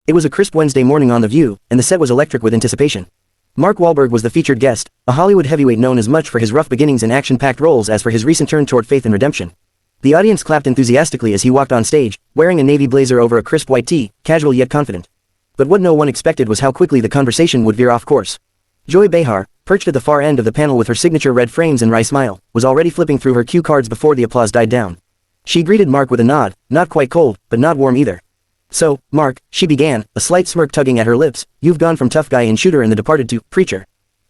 It was a crisp Wednesday morning on The View, and the set was electric with anticipation. Mark Wahlberg was the featured guest, a Hollywood heavyweight known as much for his rough beginnings in action-packed roles as for his recent turn toward faith and redemption. The audience clapped enthusiastically as he walked on stage, wearing a navy blazer over a crisp white tee, casual yet confident. But what no one expected was how quickly the conversation would veer off course. Joy Behar, perched at the far end of the panel with her signature red frames and wry smile, was already flipping through her cue cards before the applause died down. She greeted Mark with a nod, not quite cold, but not warm either. "So, Mark," she began, a slight smirk tugging at her lips, "you've gone from tough guy in Shooter and The Departed to preacher.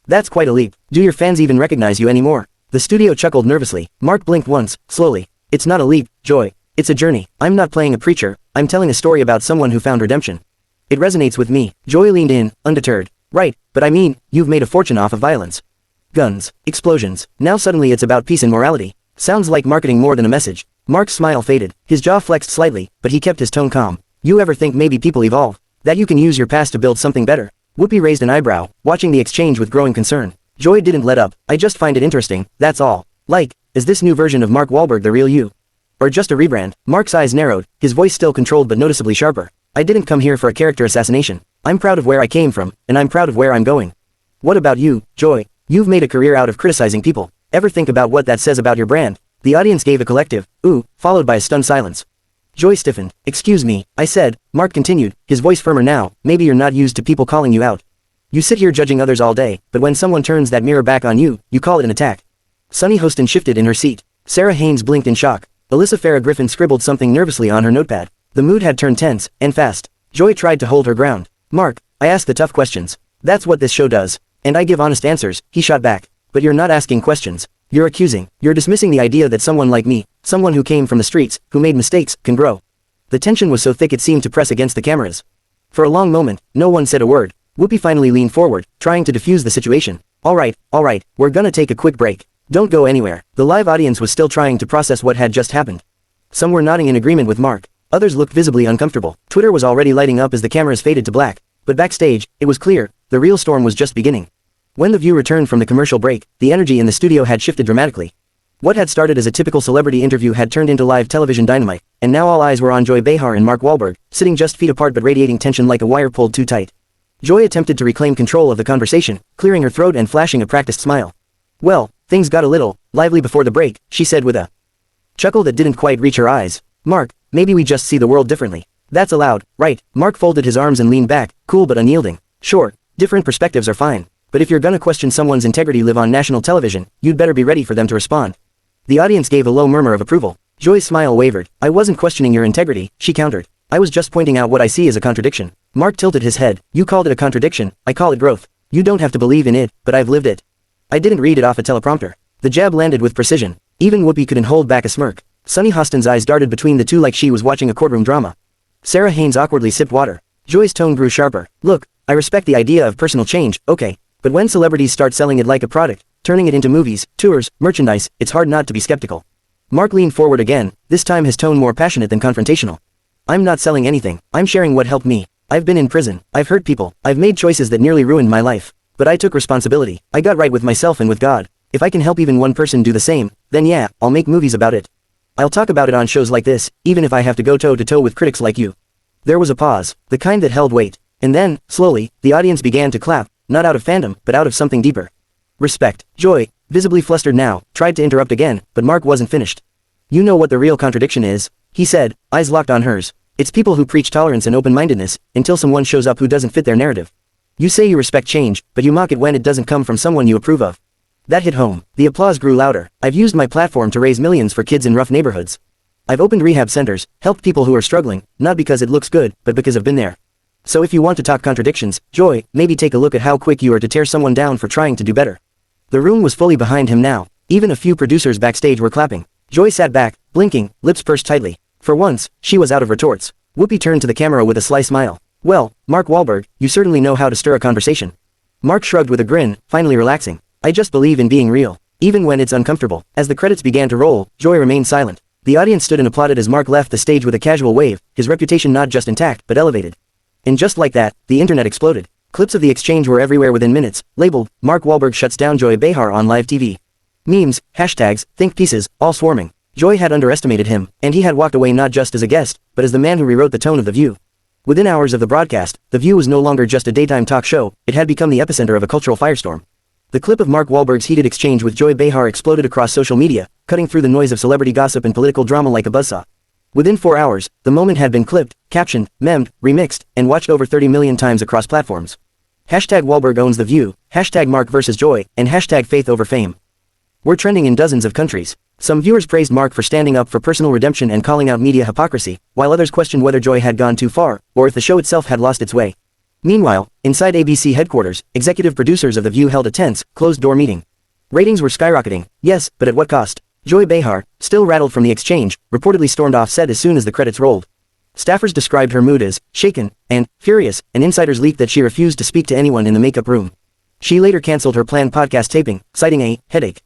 That's quite a leap. Do your fans even recognize you anymore?" The studio chuckled nervously. Mark blinked once, slowly. "It's not a leap, Joy. It's a journey. I'm not playing a preacher, I'm telling a story about someone who found redemption. It resonates with me." Joy leaned in, undeterred. "Right, but I mean, you've made a fortune off of violence. Guns, explosions, now suddenly it's about peace and morality. Sounds like marketing more than a message." Mark's smile faded, his jaw flexed slightly, but he kept his tone calm. "You ever think maybe people evolve? That you can use your past to build something better?" Whoopi raised an eyebrow, watching the exchange with growing concern. Joy didn't let up. "I just find it interesting, that's all. Like, is this new version of Mark Wahlberg the real you? Or just a rebrand?" Mark's eyes narrowed, his voice still controlled but noticeably sharper. "I didn't come here for a character assassination. I'm proud of where I came from, and I'm proud of where I'm going." "What about you, Joy? You've made a career out of criticizing people. Ever think about what that says about your brand?" The audience gave a collective, "Ooh," followed by a stunned silence. Joy stiffened. "Excuse me," I said. Mark continued, his voice firmer now, "Maybe you're not used to people calling you out. You sit here judging others all day, but when someone turns that mirror back on you, you call it an attack." Sunny Hostin shifted in her seat. Sarah Haynes blinked in shock. Alyssa Farah Griffin scribbled something nervously on her notepad. The mood had turned tense, and fast. Joy tried to hold her ground. "Mark, I ask the tough questions. That's what this show does. And I give honest answers," he shot back. "But you're not asking questions. You're accusing. You're dismissing the idea that someone like me, someone who came from the streets, who made mistakes, can grow." The tension was so thick it seemed to press against the cameras. For a long moment, no one said a word. Whoopi finally leaned forward, trying to defuse the situation. All right, we're gonna take a quick break. Don't go anywhere." The live audience was still trying to process what had just happened. Some were nodding in agreement with Mark. Others looked visibly uncomfortable. Twitter was already lighting up as the cameras faded to black. But backstage, it was clear, the real storm was just beginning. When The View returned from the commercial break, the energy in the studio had shifted dramatically. What had started as a typical celebrity interview had turned into live television dynamite, and now all eyes were on Joy Behar and Mark Wahlberg, sitting just feet apart but radiating tension like a wire pulled too tight. Joy attempted to reclaim control of the conversation, clearing her throat and flashing a practiced smile. "Well, things got a little lively before the break," she said with a chuckle that didn't quite reach her eyes. "Mark, maybe we just see the world differently. That's allowed, right?" Mark folded his arms and leaned back, cool but unyielding. "Sure, different perspectives are fine. But if you're gonna question someone's integrity live on national television, you'd better be ready for them to respond." The audience gave a low murmur of approval. Joy's smile wavered. "I wasn't questioning your integrity," she countered. "I was just pointing out what I see as a contradiction." Mark tilted his head. "You called it a contradiction, I call it growth. You don't have to believe in it, but I've lived it. I didn't read it off a teleprompter." The jab landed with precision. Even Whoopi couldn't hold back a smirk. Sunny Hostin's eyes darted between the two like she was watching a courtroom drama. Sarah Haynes awkwardly sipped water. Joy's tone grew sharper. "Look, I respect the idea of personal change, okay. But when celebrities start selling it like a product, turning it into movies, tours, merchandise, it's hard not to be skeptical." Mark leaned forward again, this time his tone more passionate than confrontational. "I'm not selling anything, I'm sharing what helped me. I've been in prison, I've hurt people, I've made choices that nearly ruined my life. But I took responsibility, I got right with myself and with God. If I can help even one person do the same, then yeah, I'll make movies about it. I'll talk about it on shows like this, even if I have to go toe-to-toe with critics like you." There was a pause, the kind that held weight. And then, slowly, the audience began to clap, not out of fandom, but out of something deeper. Respect. Joy, visibly flustered now, tried to interrupt again, but Mark wasn't finished. "You know what the real contradiction is," he said, eyes locked on hers. "It's people who preach tolerance and open-mindedness, until someone shows up who doesn't fit their narrative. You say you respect change, but you mock it when it doesn't come from someone you approve of." That hit home. The applause grew louder. "I've used my platform to raise millions for kids in rough neighborhoods. I've opened rehab centers, helped people who are struggling, not because it looks good, but because I've been there. So if you want to talk contradictions, Joy, maybe take a look at how quick you are to tear someone down for trying to do better." The room was fully behind him now. Even a few producers backstage were clapping. Joy sat back, blinking, lips pursed tightly. For once, she was out of retorts. Whoopi turned to the camera with a sly smile. "Well, Mark Wahlberg, you certainly know how to stir a conversation." Mark shrugged with a grin, finally relaxing. "I just believe in being real, even when it's uncomfortable." As the credits began to roll, Joy remained silent. The audience stood and applauded as Mark left the stage with a casual wave, his reputation not just intact, but elevated. And just like that, the internet exploded. Clips of the exchange were everywhere within minutes, labeled, "Mark Wahlberg shuts down Joy Behar on live TV." Memes, hashtags, think pieces, all swarming. Joy had underestimated him, and he had walked away not just as a guest, but as the man who rewrote the tone of The View. Within hours of the broadcast, The View was no longer just a daytime talk show, it had become the epicenter of a cultural firestorm. The clip of Mark Wahlberg's heated exchange with Joy Behar exploded across social media, cutting through the noise of celebrity gossip and political drama like a buzzsaw. Within 4 hours, the moment had been clipped, captioned, memed, remixed, and watched over 30 million times across platforms. Hashtag Wahlberg owns The View, hashtag Mark vs. Joy, and hashtag faith over fame were trending in dozens of countries. Some viewers praised Mark for standing up for personal redemption and calling out media hypocrisy, while others questioned whether Joy had gone too far, or if the show itself had lost its way. Meanwhile, inside ABC headquarters, executive producers of The View held a tense, closed-door meeting. Ratings were skyrocketing, yes, but at what cost? Joy Behar, still rattled from the exchange, reportedly stormed off set as soon as the credits rolled. Staffers described her mood as shaken and furious, and insiders leaked that she refused to speak to anyone in the makeup room. She later canceled her planned podcast taping, citing a headache.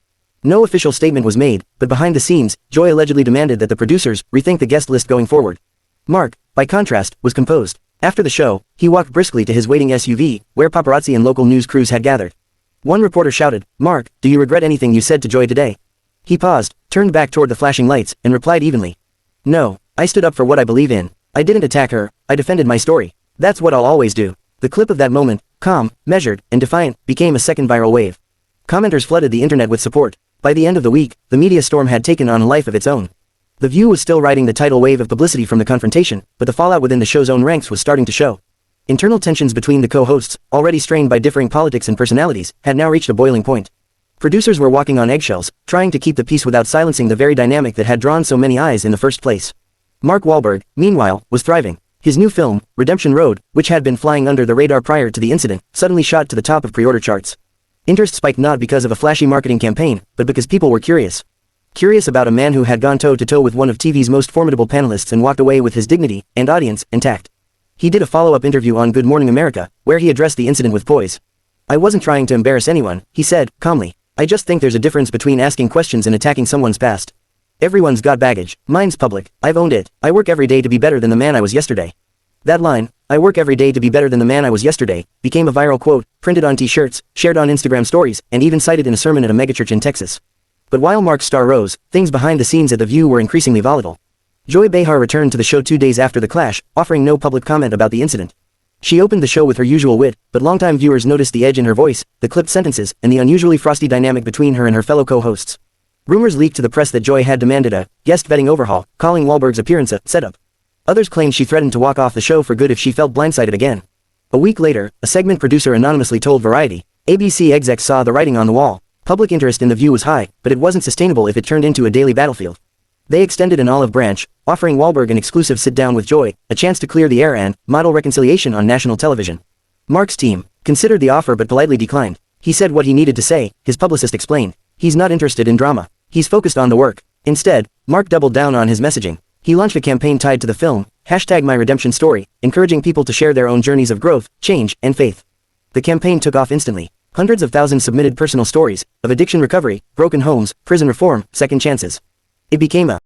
No official statement was made, but behind the scenes, Joy allegedly demanded that the producers rethink the guest list going forward. Mark, by contrast, was composed. After the show, he walked briskly to his waiting SUV, where paparazzi and local news crews had gathered. One reporter shouted, "Mark, do you regret anything you said to Joy today?" He paused, turned back toward the flashing lights, and replied evenly, "No, I stood up for what I believe in. I didn't attack her, I defended my story. That's what I'll always do." The clip of that moment, calm, measured, and defiant, became a second viral wave. Commenters flooded the internet with support. By the end of the week, the media storm had taken on a life of its own. The View was still riding the tidal wave of publicity from the confrontation, but the fallout within the show's own ranks was starting to show. Internal tensions between the co-hosts, already strained by differing politics and personalities, had now reached a boiling point. Producers were walking on eggshells, trying to keep the peace without silencing the very dynamic that had drawn so many eyes in the first place. Mark Wahlberg, meanwhile, was thriving. His new film, Redemption Road, which had been flying under the radar prior to the incident, suddenly shot to the top of pre-order charts. Interest spiked not because of a flashy marketing campaign, but because people were curious. Curious about a man who had gone toe-to-toe with one of TV's most formidable panelists and walked away with his dignity and audience intact. He did a follow-up interview on Good Morning America, where he addressed the incident with poise. "I wasn't trying to embarrass anyone," he said, calmly. "I just think there's a difference between asking questions and attacking someone's past. Everyone's got baggage, mine's public, I've owned it, I work every day to be better than the man I was yesterday." That line, "I work every day to be better than the man I was yesterday," became a viral quote, printed on t-shirts, shared on Instagram stories, and even cited in a sermon at a megachurch in Texas. But while Mark's star rose, things behind the scenes at The View were increasingly volatile. Joy Behar returned to the show 2 days after the clash, offering no public comment about the incident. She opened the show with her usual wit, but longtime viewers noticed the edge in her voice, the clipped sentences, and the unusually frosty dynamic between her and her fellow co-hosts. Rumors leaked to the press that Joy had demanded a guest vetting overhaul, calling Wahlberg's appearance a setup. Others claimed she threatened to walk off the show for good if she felt blindsided again. A week later, a segment producer anonymously told Variety, "ABC execs saw the writing on the wall. Public interest in The View was high, but it wasn't sustainable if it turned into a daily battlefield." They extended an olive branch, offering Wahlberg an exclusive sit-down with Joy, a chance to clear the air and model reconciliation on national television. Mark's team considered the offer but politely declined. He said what he needed to say, his publicist explained. He's not interested in drama. He's focused on the work. Instead, Mark doubled down on his messaging. He launched a campaign tied to the film, #MyRedemptionStory, encouraging people to share their own journeys of growth, change, and faith. The campaign took off instantly. Hundreds of thousands submitted personal stories of addiction recovery, broken homes, prison reform, second chances. It became a